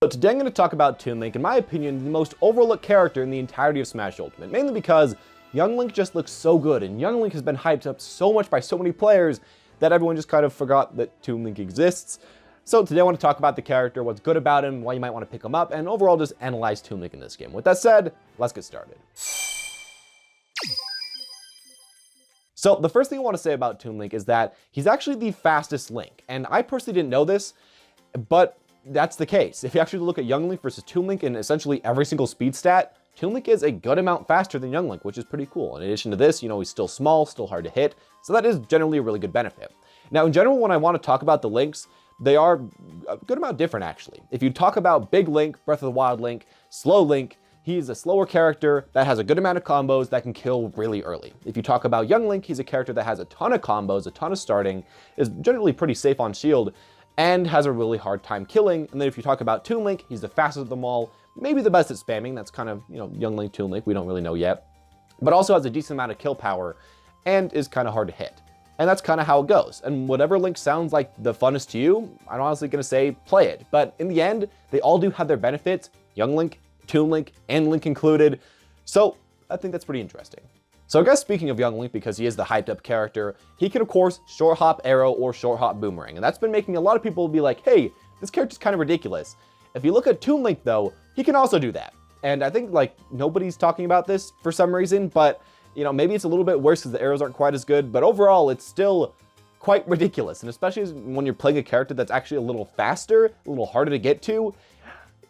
So today I'm going to talk about Toon Link, in my opinion, the most overlooked character in the entirety of Smash Ultimate, mainly because Young Link just looks so good, and Young Link has been hyped up so much by so many players that everyone just kind of forgot that Toon Link exists. So today I want to talk about the character, what's good about him, why you might want to pick him up, and overall just analyze Toon Link in this game. With that said, let's get started. So the first thing I want to say about Toon Link is that he's actually the fastest Link, and I personally didn't know this, but that's the case. If you actually look at Young Link versus Toon Link in essentially every single speed stat, Toon Link is a good amount faster than Young Link, which is pretty cool. In addition to this, he's still small, still hard to hit, so that is generally a really good benefit. Now, in general, when I want to talk about the Links, they are a good amount different, actually. If you talk about Big Link, Breath of the Wild Link, Slow Link, he's a slower character that has a good amount of combos that can kill really early. If you talk about Young Link, he's a character that has a ton of combos, a ton of starting, is generally pretty safe on shield, and has a really hard time killing. And then if you talk about Toon Link, he's the fastest of them all, maybe the best at spamming. That's kind of, Young Link, Toon Link, we don't really know yet, but also has a decent amount of kill power and is kind of hard to hit. And that's kind of how it goes. And whatever Link sounds like the funnest to you, I'm honestly going to say play it. But in the end, they all do have their benefits, Young Link, Toon Link, and Link included. So I think that's pretty interesting. So I guess speaking of Young Link, because he is the hyped up character, he can of course short hop arrow or short hop boomerang. And that's been making a lot of people be like, hey, this character's kind of ridiculous. If you look at Toon Link though, he can also do that. And I think nobody's talking about this for some reason, but maybe it's a little bit worse because the arrows aren't quite as good, but overall it's still quite ridiculous. And especially when you're playing a character that's actually a little faster, a little harder to get to,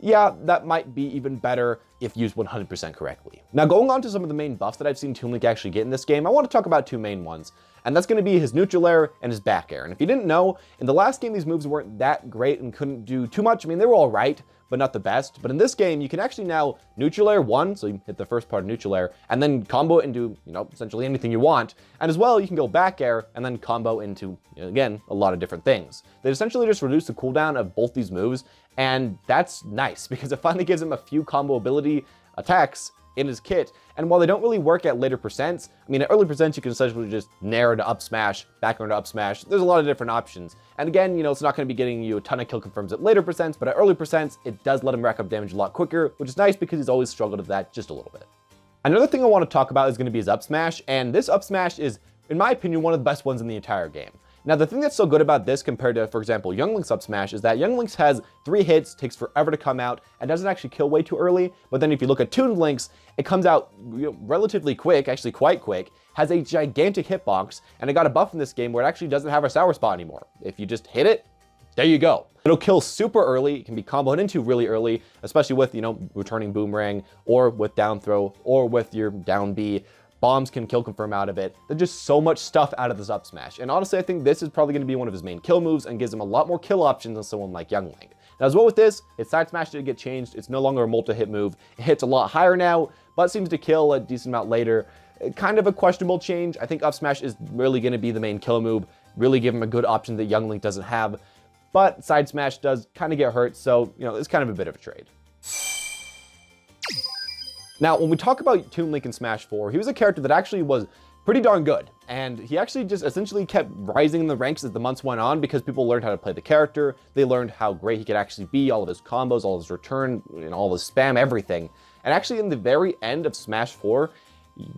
yeah, that might be even better if used 100% correctly. Now, going on to some of the main buffs that I've seen Toon Link actually get in this game, I want to talk about two main ones, and that's going to be his neutral air and his back air. And if you didn't know, in the last game, these moves weren't that great and couldn't do too much. I mean, they were all right, but not the best. But in this game, you can actually now neutral air one, so you hit the first part of neutral air, and then combo it into, essentially anything you want. And as well, you can go back air and then combo into, again, a lot of different things. They essentially just reduce the cooldown of both these moves, and that's nice because it finally gives him a few combo ability attacks in his kit. And while they don't really work at later percents, I mean, at early percents, you can essentially just nair into up smash, back air into up smash. There's a lot of different options. And again, it's not going to be getting you a ton of kill confirms at later percents, but at early percents, it does let him rack up damage a lot quicker, which is nice because he's always struggled with that just a little bit. Another thing I want to talk about is going to be his up smash. And this up smash is, in my opinion, one of the best ones in the entire game. Now, the thing that's so good about this compared to, for example, Young Link's up smash is that Young Link's has 3 hits, takes forever to come out, and doesn't actually kill way too early. But then if you look at Toon Link's, it comes out relatively quick, actually quite quick, has a gigantic hitbox, and it got a buff in this game where it actually doesn't have a sour spot anymore. If you just hit it, there you go. It'll kill super early, it can be comboed into really early, especially with, returning boomerang, or with down throw, or with your down B. Bombs can kill confirm out of it. There's just so much stuff out of this up smash. And honestly, I think this is probably going to be one of his main kill moves and gives him a lot more kill options than someone like Young Link. Now, as well with this, his side smash did get changed. It's no longer a multi-hit move. It hits a lot higher now, but seems to kill a decent amount later. Kind of a questionable change. I think up smash is really going to be the main kill move, really give him a good option that Young Link doesn't have. But side smash does kind of get hurt, so, it's kind of a bit of a trade. Now, when we talk about Toon Link in Smash 4, he was a character that actually was pretty darn good. And he actually just essentially kept rising in the ranks as the months went on because people learned how to play the character. They learned how great he could actually be, all of his combos, all of his return, all of his spam, everything. And actually in the very end of Smash 4,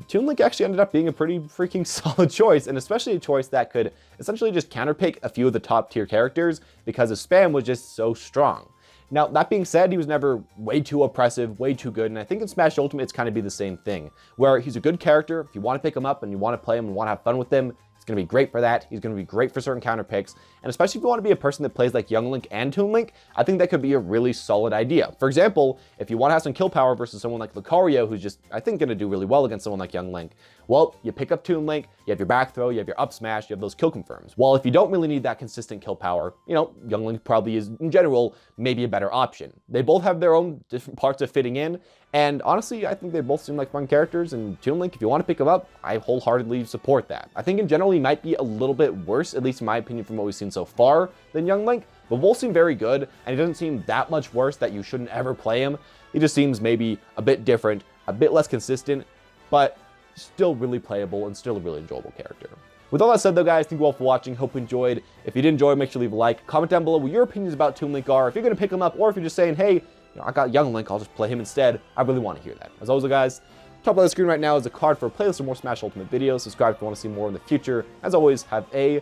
Toon Link actually ended up being a pretty freaking solid choice, and especially a choice that could essentially just counterpick a few of the top tier characters because his spam was just so strong. Now, that being said, he was never way too oppressive, way too good, and I think in Smash Ultimate, it's kind of be the same thing, where he's a good character. If you want to pick him up and you want to play him and want to have fun with him, it's going to be great for that. He's going to be great for certain counter picks, and especially if you want to be a person that plays like Young Link and Toon Link, I think that could be a really solid idea. For example, if you want to have some kill power versus someone like Lucario, who's just, I think, going to do really well against someone like Young Link, well, you pick up Toon Link, you have your back throw, you have your up smash, you have those kill confirms. While if you don't really need that consistent kill power, Young Link probably is, in general, maybe a better option. They both have their own different parts of fitting in, and honestly, I think they both seem like fun characters, and Toon Link, if you want to pick them up, I wholeheartedly support that. I think in general, he might be a little bit worse, at least in my opinion from what we've seen so far, than Young Link, but both seem very good, and he doesn't seem that much worse that you shouldn't ever play him. He just seems maybe a bit different, a bit less consistent, but still really playable and still a really enjoyable character. With all that said though, guys, thank you all for watching. Hope you enjoyed. If you did enjoy, make sure to leave a like. Comment down below what your opinions about Toon Link are. If you're going to pick him up, or if you're just saying, hey, I got Young Link, I'll just play him instead. I really want to hear that. As always, guys, top of the screen right now is a card for a playlist of more Smash Ultimate videos. Subscribe if you want to see more in the future. As always, have a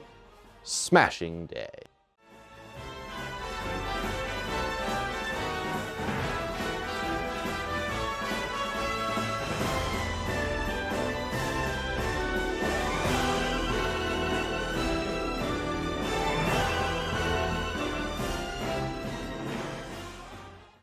smashing day.